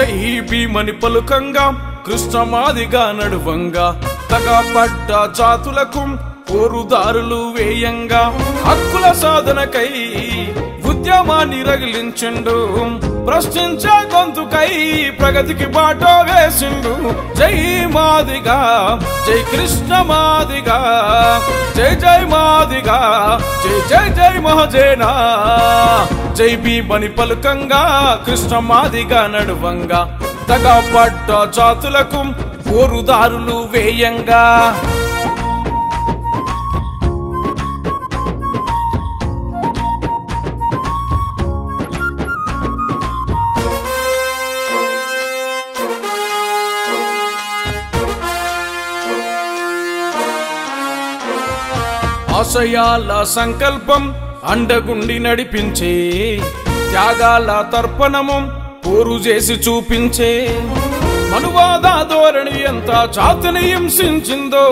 జై భీమని పలుకంగా కృష్ణమాదిగా నడువంగా తగపడ్డ జాతులకు పోరుదారులు వేయంగా హక్కుల సాధనకై ఉద్యమాన్ని రగిలించిండు ప్రశ్నించే గొంతుకై ప్రగతికి బాట వేసిండు జై మాదిగా జై కృష్ణ మాదిగా జై జై మాదిగా జై జై జై మహజేనా జై భీమని పలుకంగా కృష్ణ మాదిగా నడువంగా తగపడ్డ జాతులకు పోరుదారులు వేయంగా ఆశయాల సంకల్పం అండగుండి నడిపించే త్యాగాల తర్పణము పోరు చేసి చూపించే మనువాద ధోరణి ఎంత జాతిని హింసించిందో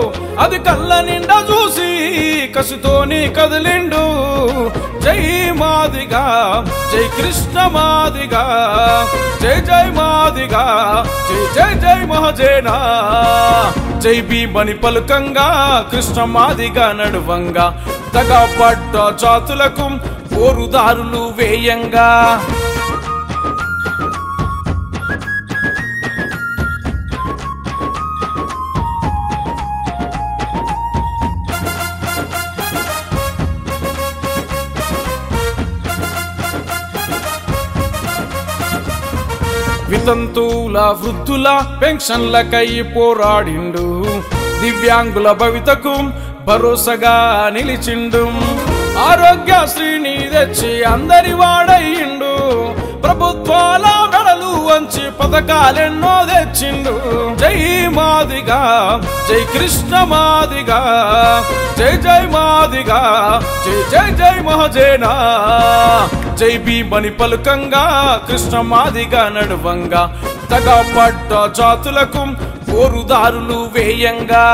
అది కళ్ళ నిండా చూసి కసితోని కదిలిండు జై మాదిగా జై కృష్ణ మాదిగా జై జై మాదిగా జై జై జై మహజేనా జై భీమని పలుకంగా కృష్ణ మాదిగా నడువంగా తగపడ్డ జాతులకు పోరుదారులు వేయంగా వితంతువుల వృద్ధుల పెన్షన్లకై పోరాడిండు దివ్యాంగుల భవితకు భరోసాగా నిలిచిండు ఆరోగ్యశ్రీని తెచ్చి అందరి వాడయ్యిండు ప్రభుత్వాల మెడలు వంచి పథకాలెన్నో తెచ్చిండు జై మాదిగా జై కృష్ణ మాదిగా జై జై మాదిగా జై జై జై మహజేనా జై భీమని పలుకంగా కృష్ణ మాదిగా నడువంగా తగపడ్డ జాతులకు పోరుదారులు వేయంగా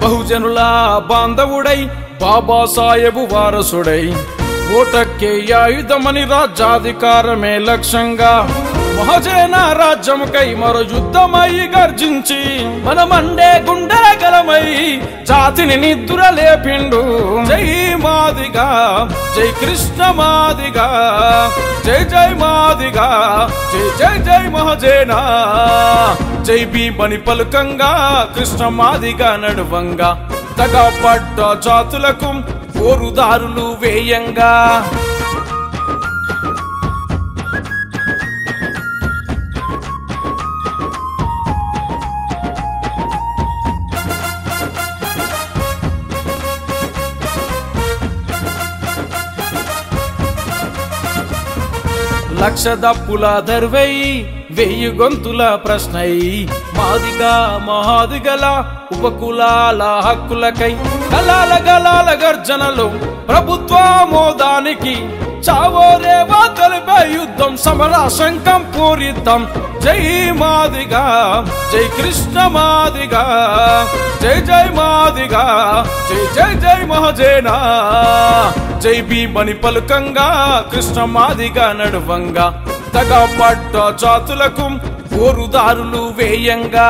బహుజనుల బాంధవుడై బాబాసాహెబు వారసుడై ఓటక్కే ఆయుధమని రాజ్యాధికారమే లక్ష్యంగా మహజేన రాజ్యముకై మరో యుద్ధమై గర్జించి మనమండే గుండెల గలమై జాతిని నిద్ర లేపిండు జై మాదిగా జై కృష్ణ మాదిగా జై జై మాదిగా జై జై జై మహజేనా జై భీమని పలుకంగా కృష్ణ మాదిగా నడువంగా తగపడ్డ జాతులకు పోరుదారులు వేయంగా లక్ష దప్పుల దర్వై వెయ్యి గొంతుల ప్రశ్నై మాదిగా మహాదిగల ఉపకులాల హక్కులకై గలాల గలాల గర్జనలు ప్రభుత్వ మోదానికి చావోరేవా తెలిపే యుద్ధం సమర శంఖం పూరిద్దాం జై మాదిగా జై కృష్ణ మాదిగా జై జై మాదిగా జై జై జై మహజేనా జై భీమని పలుకంగా కృష్ణ మాదిగా నడువంగా తగపడ్డ జాతులకు పోరుదారులు వేయంగా